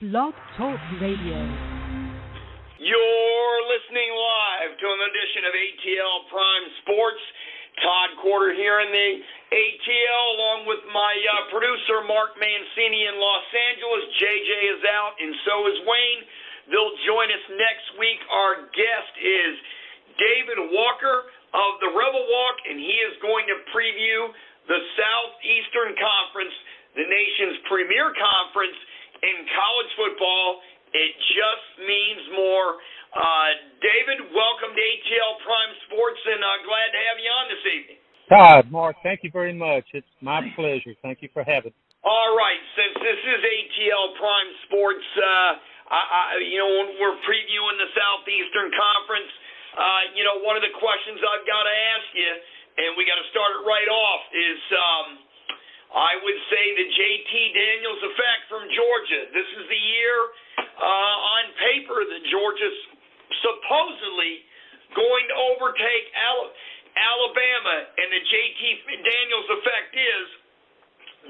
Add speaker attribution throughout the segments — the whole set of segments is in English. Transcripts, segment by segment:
Speaker 1: Blog Talk Radio.
Speaker 2: You're listening live to an edition of ATL Prime Sports. Todd Quarter here in the ATL, along with my producer, Mark Mancini in Los Angeles. JJ is out, and so is Wayne. They'll join us next week. Our guest is David Walker of the Rebel Walk, and he is going to preview the Southeastern Conference, the nation's premier conference in college football. It just means more. David, welcome to ATL Prime Sports, and glad to have you on this evening.
Speaker 3: Todd, Mark, thank you very much. It's my pleasure. Thank you for having me.
Speaker 2: All right, since this is ATL Prime Sports, when we're previewing the Southeastern Conference, one of the questions I've got to ask you, and we got to start it right off, is I would say the JT Daniels effect from Georgia. This is the year on paper that Georgia's supposedly going to overtake Alabama, and the JT Daniels effect is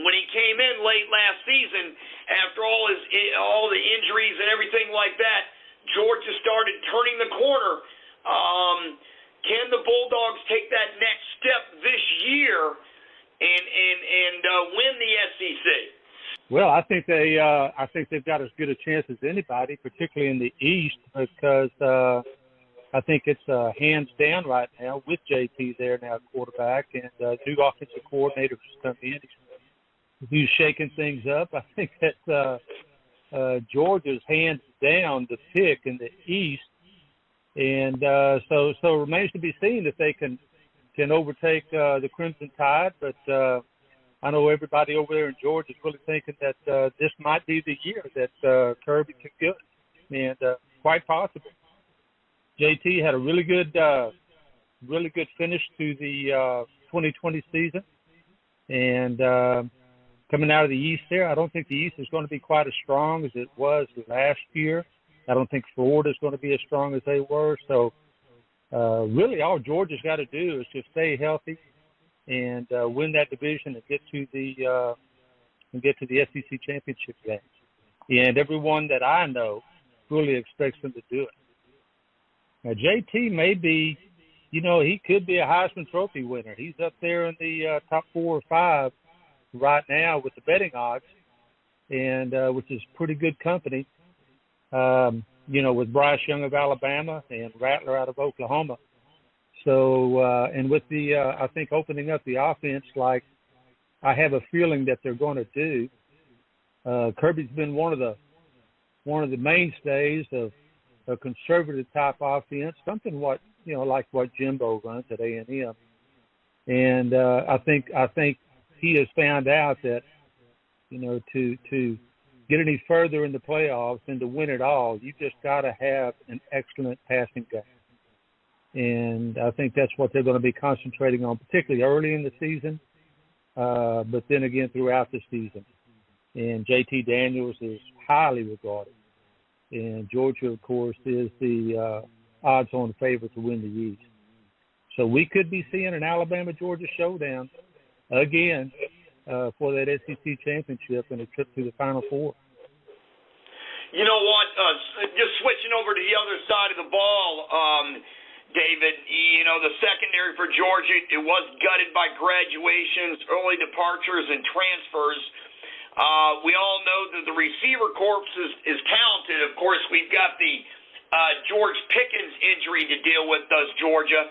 Speaker 2: when he came in late last season, after all the injuries and everything like that, Georgia started turning the corner. Can the Bulldogs take that next step this year and win the SEC?
Speaker 3: Well, I think they've got as good a chance as anybody, particularly in the East, because I think it's hands down right now with JT there now, quarterback, and new offensive coordinator who's come in. He's shaking things up. I think that Georgia's hands down the pick in the East, and so it remains to be seen if they can overtake the Crimson Tide. But I know everybody over there in Georgia is really thinking that this might be the year that Kirby can get, and quite possible. JT had a really good finish to the 2020 season, and coming out of the East there, I don't think the East is going to be quite as strong as it was last year. I don't think Florida is going to be as strong as they were. So really all Georgia's got to do is just stay healthy and win that division and get to the SEC championship game. And everyone that I know fully expects them to do it. Now, JT may be, he could be a Heisman Trophy winner. He's up there in the top 4 or 5 right now with the betting odds, and which is pretty good company, with Bryce Young of Alabama and Rattler out of Oklahoma. So, and with the, I think opening up the offense like I have a feeling that they're going to do, Kirby's been one of the mainstays of a conservative type offense, something like what Jimbo runs at A&M. And I think he has found out that, to get any further in the playoffs and to win it all, you just got to have an excellent passing game. And I think that's what they're going to be concentrating on, particularly early in the season, but then again throughout the season. And JT Daniels is highly regarded. And Georgia, of course, is the odds-on favorite to win the East. So we could be seeing an Alabama-Georgia showdown again for that SEC championship and a trip to the Final Four.
Speaker 2: You know what? Just switching over to the other side of the ball, David, the secondary for Georgia, it was gutted by graduations, early departures, and transfers. We all know that the receiver corps is talented. Of course, we've got the George Pickens injury to deal with, does Georgia.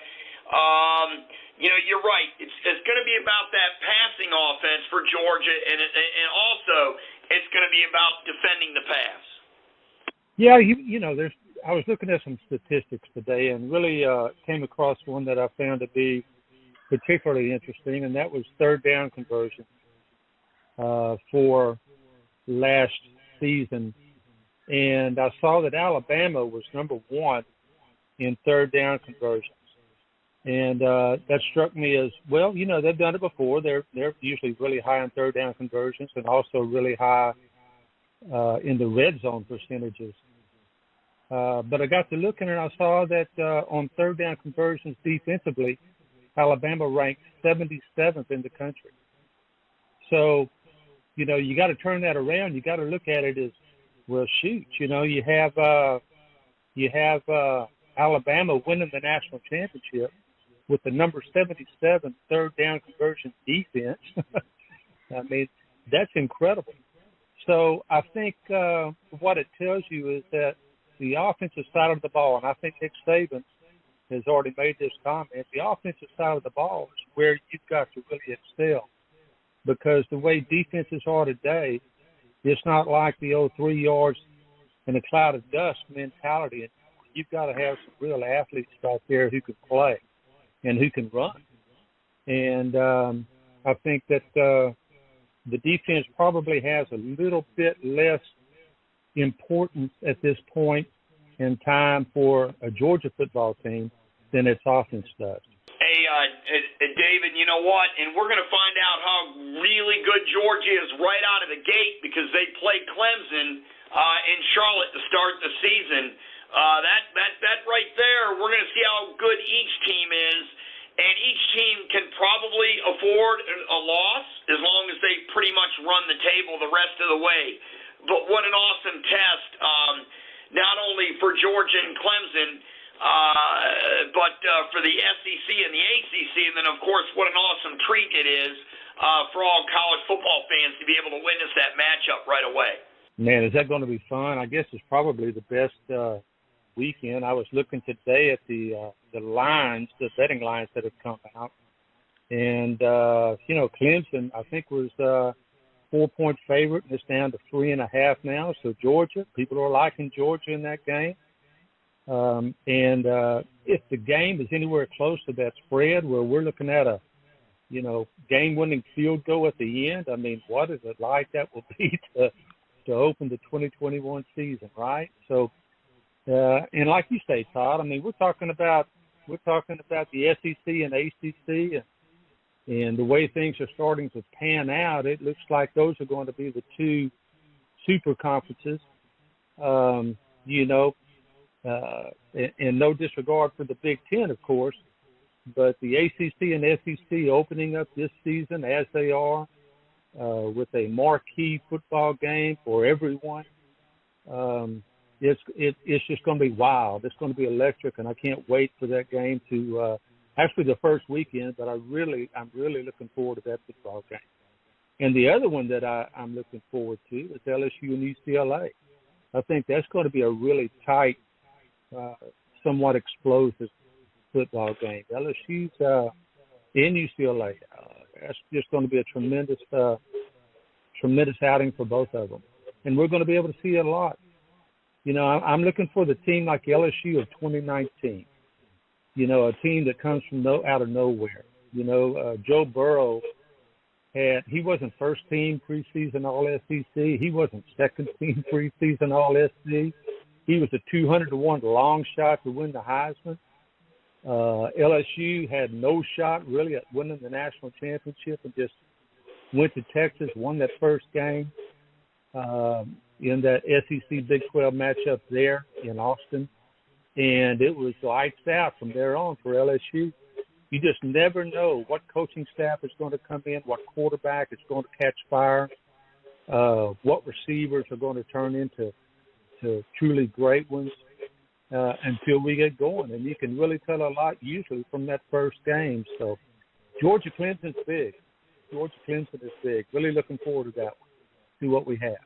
Speaker 2: You're right. It's going to be about that passing offense for Georgia, and also it's going to be about defending the pass.
Speaker 3: Yeah, I was looking at some statistics today and really came across one that I found to be particularly interesting, and that was third down conversion for last season. And I saw that Alabama was number 1 in third down conversions. And that struck me as, well, they've done it before. They're usually really high on third down conversions and also really high in the red zone percentages. But I got to looking and I saw that on third down conversions defensively, Alabama ranked 77th in the country. So, you got to turn that around. You got to look at it as Well, shoot, you have Alabama winning the national championship with the number 77 third down conversion defense. I mean, that's incredible. So I think what it tells you is that the offensive side of the ball, and I think Nick Saban has already made this comment, the offensive side of the ball is where you've got to really excel, because the way defenses are today, it's not like the old 3 yards in a cloud of dust mentality. You've got to have some real athletes out there who can play and who can run. And I think that the defense probably has a little bit less importance at this point in time for a Georgia football team than its offense does.
Speaker 2: Hey, David, you know what? And we're going to find out how really good Georgia is right out of the gate, because they play Clemson in Charlotte to start the season. That right there, we're going to see how good each team is, and each team can probably afford a loss as long as they pretty much run the table the rest of the way. But what an awesome test, not only for Georgia and Clemson, but for the SEC and the ACC, and then, of course, what an awesome treat it is for all college football fans to be able to witness that matchup right away.
Speaker 3: Man, is that going to be fun? I guess it's probably the best weekend. I was looking today at the lines, the betting lines that have come out. And, Clemson, I think, was 4-point favorite, and it's down to 3.5 now. So Georgia, people are liking Georgia in that game. And if the game is anywhere close to that spread where we're looking at a, game-winning field goal at the end, I mean, what is it like that will be to open the 2021 season, right? So, and like you say, Todd, I mean, we're talking about the SEC and ACC, and the way things are starting to pan out, it looks like those are going to be the two super conferences. And no disregard for the Big Ten, of course, but the ACC and SEC opening up this season as they are, with a marquee football game for everyone. It's just going to be wild. It's going to be electric, and I can't wait for that game to actually the first weekend. But I'm really looking forward to that football game. And the other one that I'm looking forward to is LSU and UCLA. I think that's going to be a really tight, somewhat explosive football game. LSU's in UCLA. That's just going to be a tremendous outing for both of them. And we're going to be able to see a lot. I'm looking for the team like LSU of 2019. A team that comes from out of nowhere. Joe Burrow he wasn't first team preseason All SEC. He wasn't second team preseason All SEC. He was a 200-1 long shot to win the Heisman. LSU had no shot really at winning the national championship, and just went to Texas, won that first game in that SEC Big 12 matchup there in Austin. And it was lights out from there on for LSU. You just never know what coaching staff is going to come in, what quarterback is going to catch fire, what receivers are going to turn into truly great ones until we get going. And you can really tell a lot usually from that first game. So Georgia Clemson's big. Georgia Clemson is big. Really looking forward to that one. See what we have.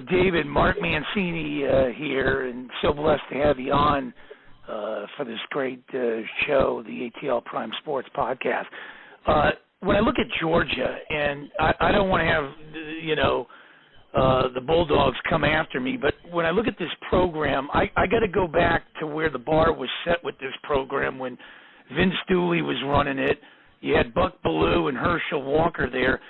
Speaker 1: David, Mark Mancini here, and so blessed to have you on for this great show, the ATL Prime Sports Podcast. When I look at Georgia, and I don't want to have, the Bulldogs come after me, but when I look at this program, I got to go back to where the bar was set with this program when Vince Dooley was running it. You had Buck Bellew and Herschel Walker there.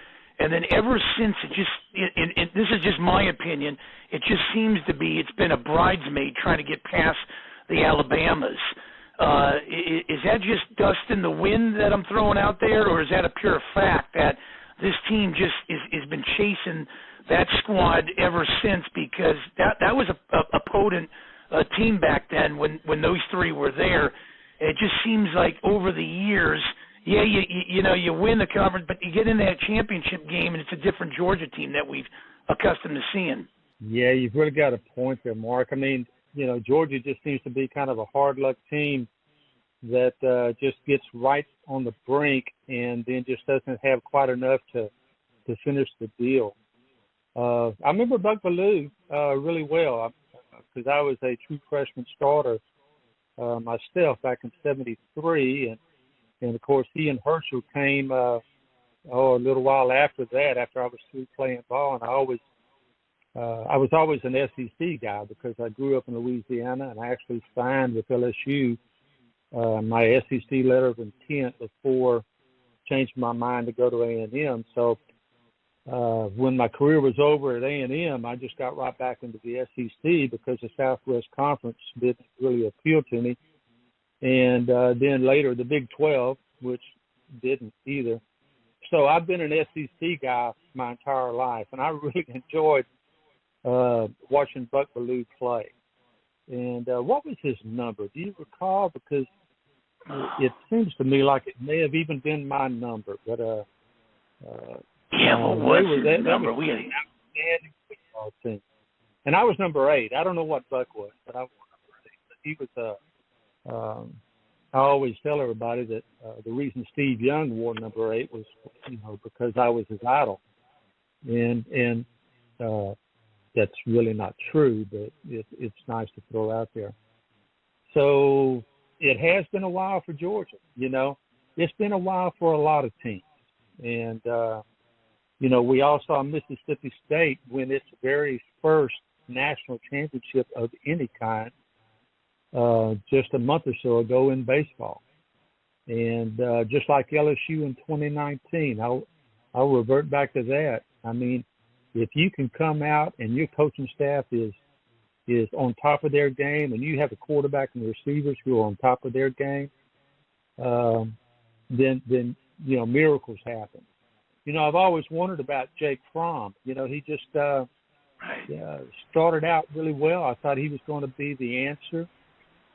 Speaker 1: And then ever since, this is just my opinion, it just seems to be it's been a bridesmaid trying to get past the Alabamas. Is that just dust in the wind that I'm throwing out there, or is that a pure fact that this team just has been chasing that squad ever since? Because that was a potent team back then when those three were there. It just seems like over the years, yeah, you win the conference, but you get in that championship game, and it's a different Georgia team that we've accustomed to seeing.
Speaker 3: Yeah, you've really got a point there, Mark. I mean, Georgia just seems to be kind of a hard luck team that just gets right on the brink and then just doesn't have quite enough to finish the deal. I remember Buck Bellew really well because I was a true freshman starter myself back in '73, and of course he and Herschel came a little while after that, after I was through playing ball, and I was always an SEC guy because I grew up in Louisiana, and I actually signed with LSU my SEC letter of intent before changing my mind to go to A&M. So when my career was over at A&M, I just got right back into the SEC because the Southwest Conference didn't really appeal to me. And then later the Big 12, which didn't either. So I've been an SEC guy my entire life, and I really enjoyed watching Buck Bellew play. And what was his number? Do you recall? Because it seems to me like it may have even been my number. But
Speaker 1: what was his number? We had an
Speaker 3: outstanding football team. And I was number 8. I don't know what Buck was, but I was number 8. But he was I always tell everybody that the reason Steve Young wore number 8 was, because I was his idol. And that's really not true, but it's nice to throw out there. So it has been a while for Georgia. It's been a while for a lot of teams. And, we all saw Mississippi State win its very first national championship of any kind just a month or so ago in baseball. And just like LSU in 2019, I'll revert back to that. I mean, if you can come out and your coaching staff is on top of their game, and you have a quarterback and receivers who are on top of their game, then miracles happen. I've always wondered about Jake Fromm. He just started out really well. I thought he was going to be the answer,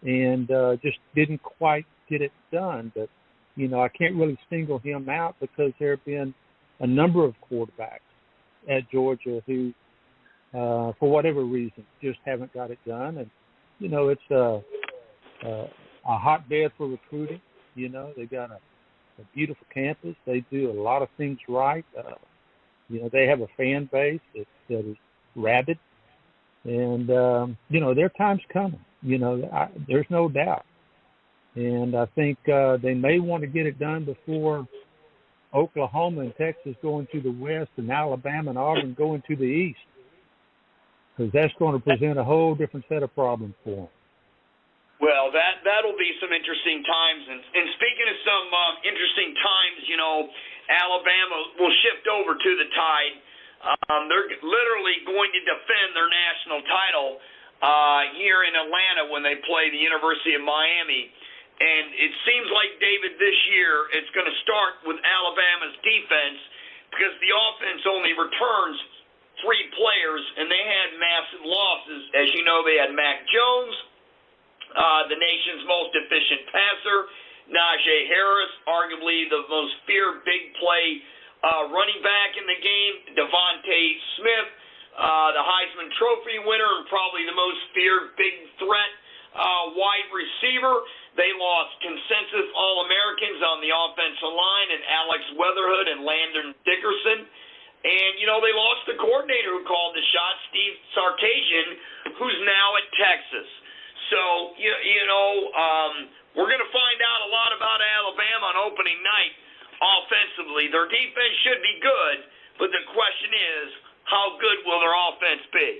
Speaker 3: and just didn't quite get it done. But I can't really single him out because there have been a number of quarterbacks at Georgia who, for whatever reason, just haven't got it done. And, it's a hotbed for recruiting. They've got a beautiful campus. They do a lot of things right. They have a fan base that is rabid. And, their time's coming. There's no doubt. And I think they may want to get it done before Oklahoma and Texas going to the west and Alabama and Auburn going to the east, because that's going to present a whole different set of problems for them.
Speaker 2: Well, that'll be some interesting times. And speaking of some interesting times, Alabama will shift over to the Tide. They're literally going to defend their national title here in Atlanta when they play the University of Miami. And it seems like, David, this year it's going to start with Alabama's defense because the offense only returns 3 players, and they had massive losses. As you know, they had Mac Jones, the nation's most efficient passer, Najee Harris, arguably the most feared big play running back in the game, Devontae Smith, the Heisman Trophy winner and probably the most feared big threat wide receiver. They lost consensus All-Americans on the offensive line and Alex Weatherhood and Landon Dickerson. And, they lost the coordinator who called the shot, Steve Sarkisian, who's now at Texas. So, we're going to find out a lot about Alabama on opening night offensively. Their defense should be good, but the question is, how good will their offense be?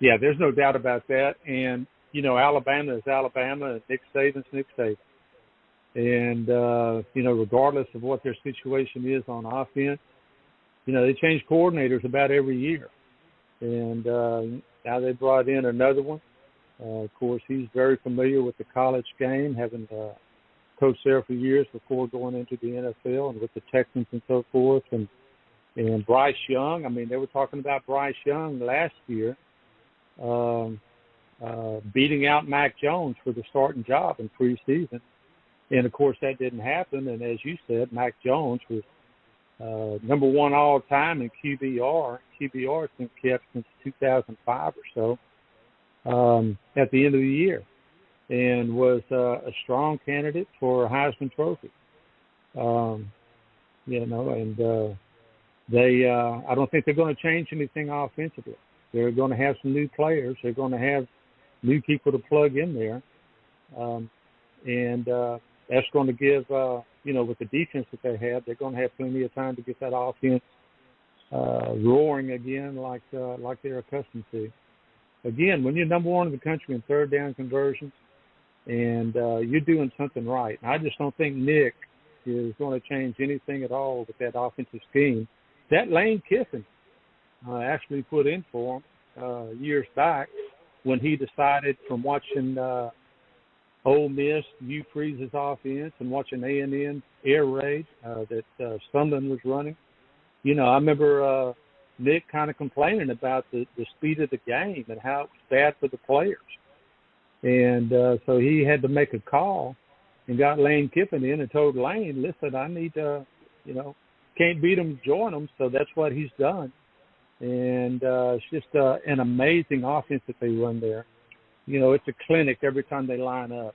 Speaker 3: Yeah, there's no doubt about that. And, Alabama is Alabama, and Nick Saban's Nick Saban. And, regardless of what their situation is on offense, they change coordinators about every year. And now they brought in another one. Of course, he's very familiar with the college game, having coached there for years before going into the NFL and with the Texans and so forth. And Bryce Young, they were talking about Bryce Young last year beating out Mac Jones for the starting job in preseason. And, of course, that didn't happen. And as you said, Mac Jones was number 1 all-time in QBR, QBR has been kept since 2005 or so, at the end of the year, and was a strong candidate for a Heisman Trophy. And I don't think they're going to change anything offensively. They're going to have some new players. They're going to have new people to plug in there. And that's going to give, with the defense that they have, they're going to have plenty of time to get that offense roaring again like they're accustomed to. Again, when you're number one in the country in third down conversions and you're doing something right, and I just don't think Nick is going to change anything at all with that offensive scheme that Lane Kiffin actually put in for him years back when he decided from watching Ole Miss, Hugh Freeze's offense, and watching A&M air raid that Sumlin was running. I remember Nick kind of complaining about the speed of the game and how it was bad for the players. And so he had to make a call and got Lane Kiffin in and told Lane, listen, I need to, can't beat them, join them. So that's what he's done. And it's just an amazing offense that they run there. It's a clinic every time they line up,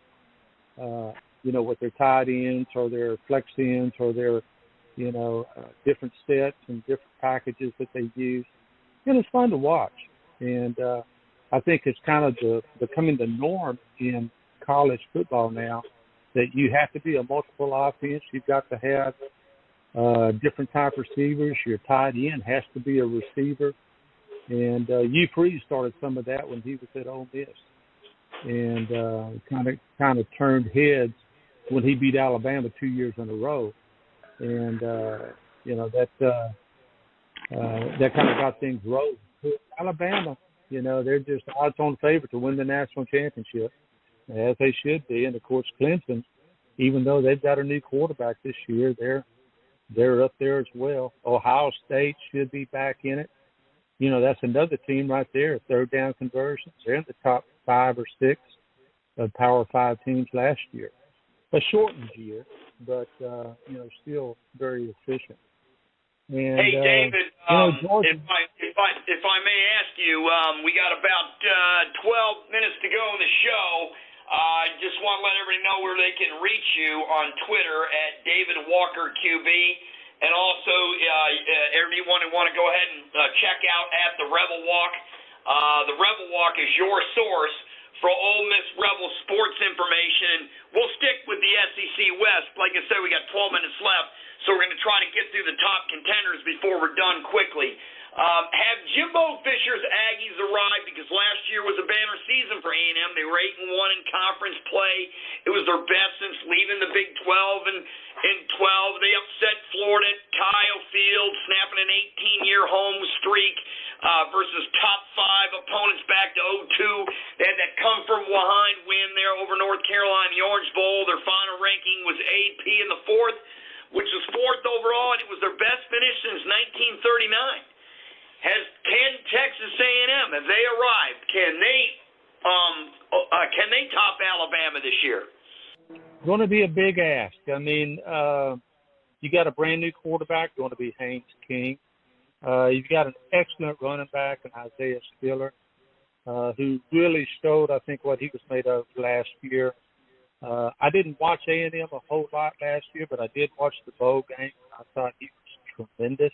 Speaker 3: with their tight ends or their flex ends or their, different sets and different packages that they use. And it's fun to watch. And I think it's kind of becoming the norm in college football now that you have to be a multiple offense. You've got to have different type receivers. Your tight end has to be a receiver. And Hugh Freeze started some of that when he was at Ole Miss. And kind of turned heads when he beat Alabama 2 years in a row. And, that kind of got things rolling. Alabama, they're just odds-on favorite to win the national championship, as they should be. And, of course, Clemson, even though they've got a new quarterback this year, they're up there as well. Ohio State should be back in it. That's another team right there, third down conversions. They're in the top 5 or 6 of Power 5 teams last year. A shortened year, but, still very efficient. And,
Speaker 2: hey, David,
Speaker 3: Georgia,
Speaker 2: if I may ask you, we got about 12 minutes to go in the show. I just want to let everybody know where they can reach you on Twitter at David Walker QB. And also, everyone who want to go ahead and check out at the Rebel Walk. The Rebel Walk is your source for Ole Miss Rebel sports information. And we'll stick with the SEC West. Like I said, we got 12 minutes left, so we're going to try to get through the top contenders before we're done quickly. Have Jimbo Fisher's Aggies arrived? Because last year was a banner season for A&M. They were 8-1 in conference play. It was their best since leaving the Big 12 in 12. They upset Florida at Kyle Field, snapping an 18-year home streak versus top 5 opponents back to 0-2. They had that come-from-behind win there over North Carolina in the Orange Bowl. Their final ranking was AP in the 4th, which was 4th overall, and it was their best finish since 1939. Can Texas A&M, have they arrived? Can they top Alabama this year?
Speaker 3: Going to be a big ask. I mean, you got a brand new quarterback going to be Haynes King. You've got an excellent running back in Isaiah Spiller, who really showed, I think, what he was made of last year. I didn't watch A&M a whole lot last year, but I did watch the bowl game. I thought he was tremendous.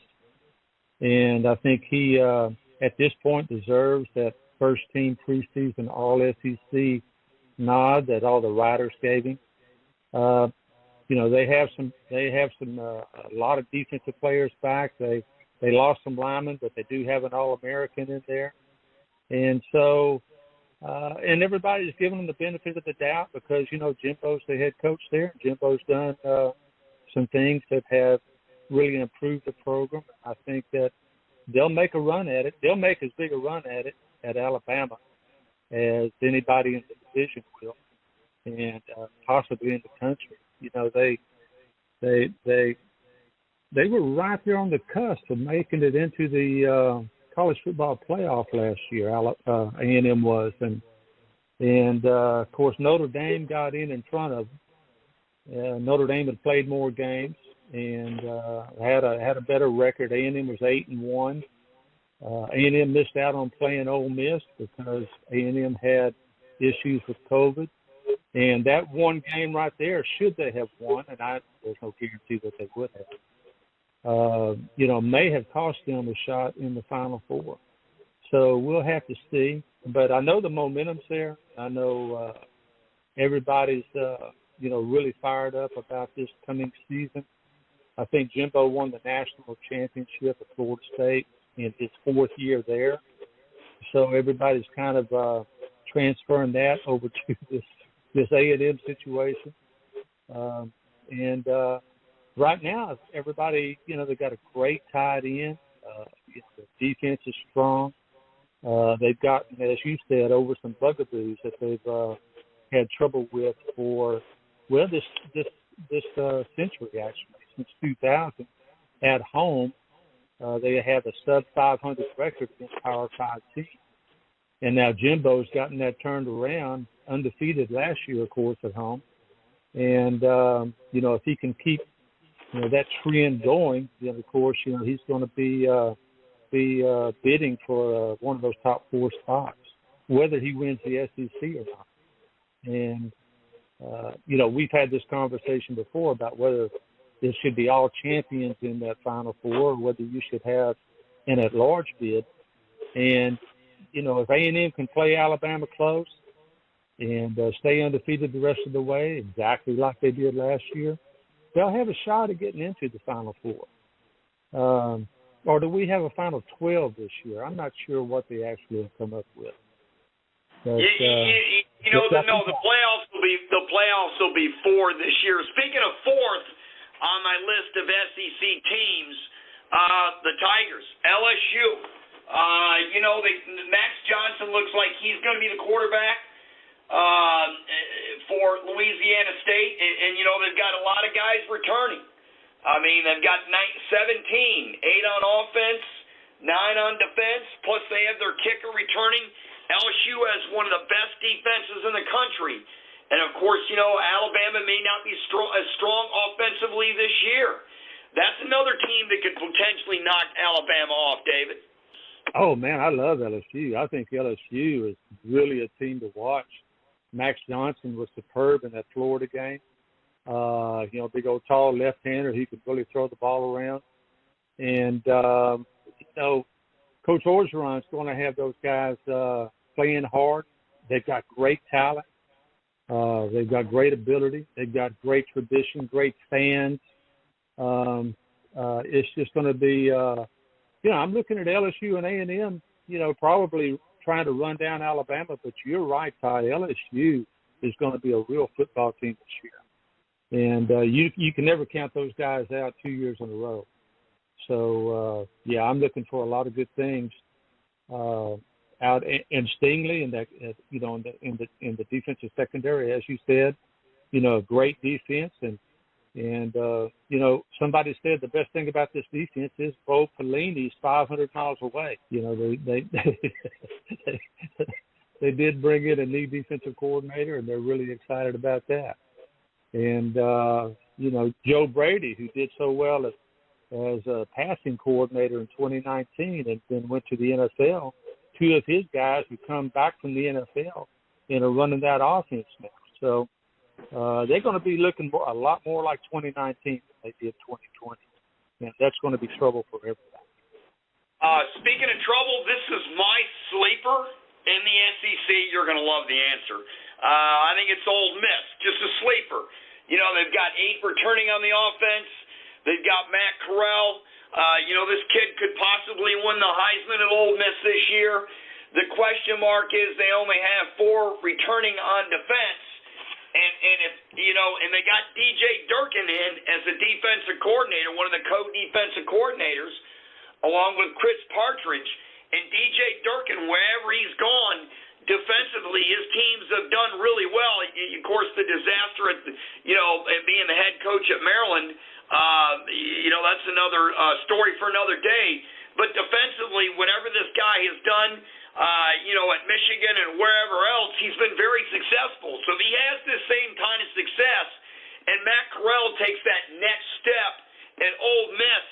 Speaker 3: And I think he, at this point, deserves that first-team preseason All-SEC nod that all the writers gave him. They have a lot of defensive players back. They lost some linemen, but they do have an All-American in there. And so, and everybody's giving them the benefit of the doubt because, Jimbo's the head coach there. Jimbo's done some things that have really improved the program. I think that they'll make a run at it. They'll make as big a run at it at Alabama as anybody in the division will, and possibly in the country. They were right there on the cusp of making it into the college football playoff last year. A&M was, and of course Notre Dame got in front of them. Notre Dame had played more games and had a better record. A&M was 8-1. A&M missed out on playing Ole Miss because A&M had issues with COVID. And that one game right there, should they have won, and there's no guarantee that they would have, may have cost them a shot in the Final Four. So we'll have to see. But I know the momentum's there. I know everybody's, really fired up about this coming season. I think Jimbo won the national championship at Florida State in his 4th year there. So everybody's kind of transferring that over to this A&M situation. And right now, everybody, they got a great tight end. The defense is strong. They've gotten, as you said, over some bugaboos that they've had trouble with for, this century, actually, since 2000. At home, they have a sub-500 record against Power 5 teams. And now Jimbo's gotten that turned around, undefeated last year, of course, at home. And, if he can keep, that trend going, then, of course, he's going to be bidding for one of those top 4 spots, whether he wins the SEC or not. And, we've had this conversation before about whether there should be all champions in that Final Four or whether you should have an at-large bid. And, if A&M can play Alabama close and stay undefeated the rest of the way, exactly like they did last year, they'll have a shot at getting into the Final Four. Or do we have a Final 12 this year? I'm not sure what they actually have come up with. But,
Speaker 2: the playoffs will be 4 this year. Speaking of 4th on my list of SEC teams, the Tigers, LSU. Max Johnson looks like he's going to be the quarterback for Louisiana State, and they've got a lot of guys returning. I mean, they've got 17, 8 on offense, 9 on defense, plus they have their kicker returning. LSU has one of the best defenses in the country. And, of course, Alabama may not be as strong offensively this year. That's another team that could potentially knock Alabama off, David.
Speaker 3: Oh, man, I love LSU. I think LSU is really a team to watch. Max Johnson was superb in that Florida game. Big old tall left-hander. He could really throw the ball around. And, Coach Orgeron's going to have those guys playing hard. They've got great talent. They've got great ability. They've got great tradition, great fans. It's just going to be, I'm looking at LSU and A&M, probably trying to run down Alabama. But you're right, Todd. LSU is going to be a real football team this year. And you can never count those guys out 2 years in a row. So, I'm looking for a lot of good things out in Stingley and that, in the defensive secondary, as you said, great defense. And somebody said the best thing about this defense is Bo Pelini's 500 miles away. They did bring in a new defensive coordinator, and they're really excited about that. And, Joe Brady, who did so well as a passing coordinator in 2019 and then went to the NFL, 2 of his guys who come back from the NFL and are running that offense now. So they're going to be looking a lot more like 2019 than they did 2020. And that's going to be trouble for everybody.
Speaker 2: Speaking of trouble, this is my sleeper in the SEC. You're going to love the answer. I think it's Ole Miss, just a sleeper. They've got 8 returning on the offense. They've got Matt Corral. This kid could possibly win the Heisman at Ole Miss this year. The question mark is they only have 4 returning on defense. And if and they got DJ Durkin in as a defensive coordinator, one of the co-defensive coordinators, along with Chris Partridge. And DJ Durkin, wherever he's gone, defensively, his teams have done really well. Of course, the disaster at being the head coach at Maryland, that's another story for another day. But defensively, whatever this guy has done, at Michigan and wherever else, he's been very successful. So if he has this same kind of success, and Matt Corral takes that next step at Ole Miss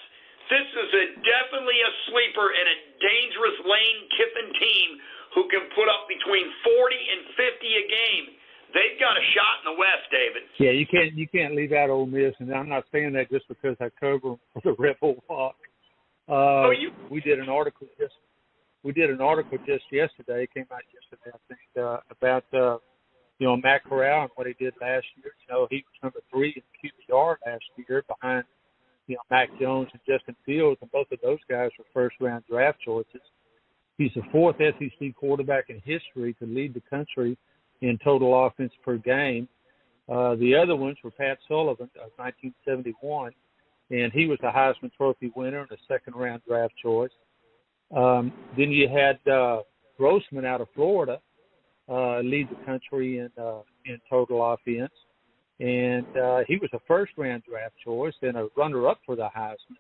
Speaker 2: this is definitely a sleeper and a dangerous Lane Kiffin team who can put up between 40 and 50 a game. They've got a shot in the West, David.
Speaker 3: Yeah, you can't leave out Ole Miss, and I'm not saying that just because I cover for the Rebel Walk. We did an article just yesterday. It came out yesterday, I think, about Matt Corral and what he did last year. He was number 3 in QBR last year behind Mac Jones and Justin Fields, and both of those guys were first-round draft choices. He's the 4th SEC quarterback in history to lead the country in total offense per game. The other ones were Pat Sullivan of 1971, and he was a Heisman Trophy winner and a second-round draft choice. Then you had Grossman out of Florida lead the country in total offense, and he was a first-round draft choice and a runner-up for the Heisman.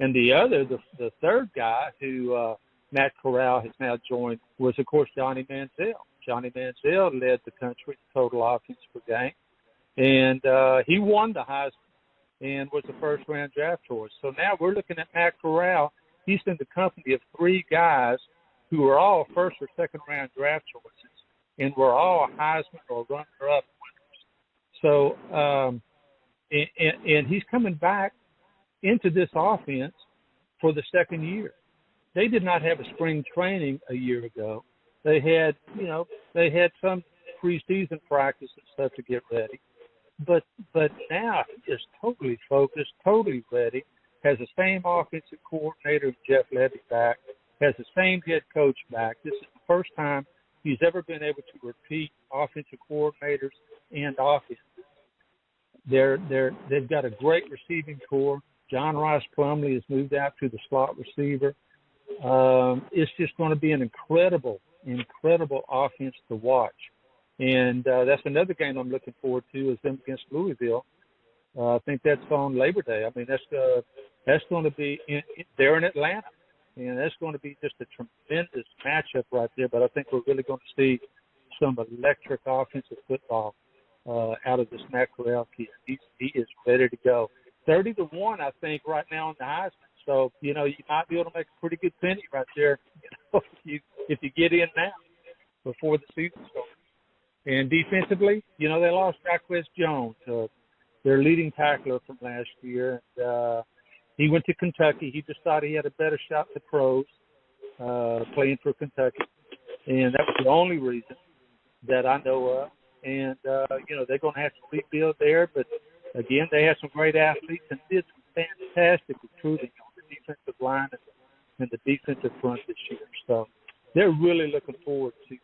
Speaker 3: And the third guy who Matt Corral has now joined was, of course, Johnny Manziel. Johnny Manziel led the country in total offense per game, and he won the Heisman and was the first-round draft choice. So now we're looking at Matt Corral. He's in the company of 3 guys who are all first- or second-round draft choices, and we're all Heisman or runner-up winners. So, and he's coming back into this offense for the second year. They did not have a spring training a year ago. They had, some preseason practice and stuff to get ready. But now he is totally focused, totally ready, has the same offensive coordinator, Jeff Levy, back, has the same head coach back. This is the first time he's ever been able to repeat offensive coordinators and offenses. They've got a great receiving core. John Rice Plumlee has moved out to the slot receiver. It's just going to be an incredible offense to watch. And that's another game I'm looking forward to is them against Louisville. I think that's on Labor Day. I mean, that's going to be there in Atlanta, and that's going to be just a tremendous matchup right there. But I think we're really going to see some electric offensive football out of this Matt Corral kid. He is ready to go. 30-1, I think, right now on the Heisman. So, you might be able to make a pretty good penny right there if you get in now before the season starts. And defensively, they lost Jacquez Jones, their leading tackler from last year. And, he went to Kentucky. He decided he had a better shot to pros playing for Kentucky. And that was the only reason that I know of. And, they're going to have to rebuild there. But, again, they had some great athletes and did some fantastic recruiting on the defensive line and the defensive front this year. So they're really looking forward to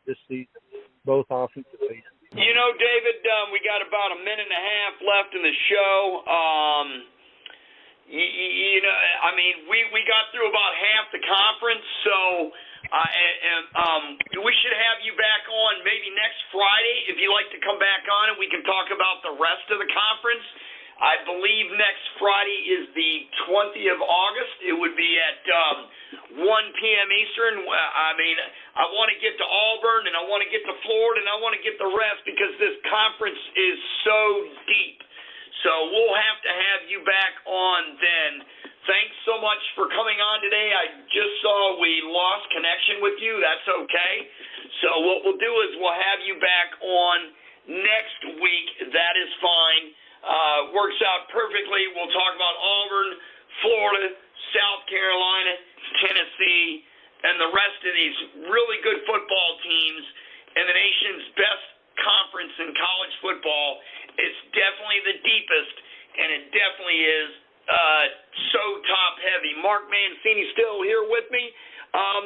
Speaker 3: this season, both offensively.
Speaker 2: David, we got about a minute and a half left in the show. We got through about half the conference, so we should have you back on maybe next Friday if you'd like to come back on and we can talk about the rest of the conference. I believe next Friday is the 20th of August. It would be at 1 p.m. Eastern. I want to get to Auburn, and I want to get to Florida, and I want to get the rest because this conference is so deep. So we'll have to have you back on then. Thanks so much for coming on today. I just saw we lost connection with you. That's okay. So what we'll do is we'll have you back on next week. That is fine. Works out perfectly. We'll talk about Auburn, Florida, South Carolina, Tennessee, and the rest of these really good football teams in the nation's best conference in college football. It's definitely the deepest, and it definitely is so top-heavy. Mark Mancini still here with me.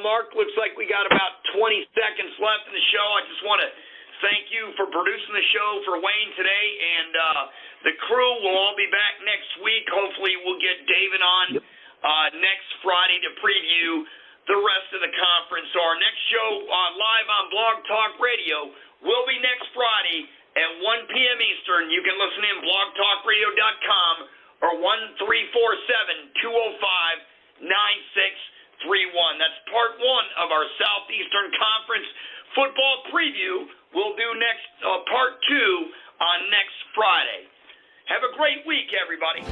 Speaker 2: Mark, looks like we got about 20 seconds left in the show. I just want to thank you for producing the show for Wayne today, and the crew will all be back next week. Hopefully we'll get David on next Friday to preview the rest of the conference. So our next show live on Blog Talk Radio will be next Friday at 1 p.m. Eastern. You can listen in blogtalkradio.com or 1-347-205-9631. That's part 1 of our Southeastern Conference football preview. We'll do next part 2 on next Friday. Have a great week, everybody.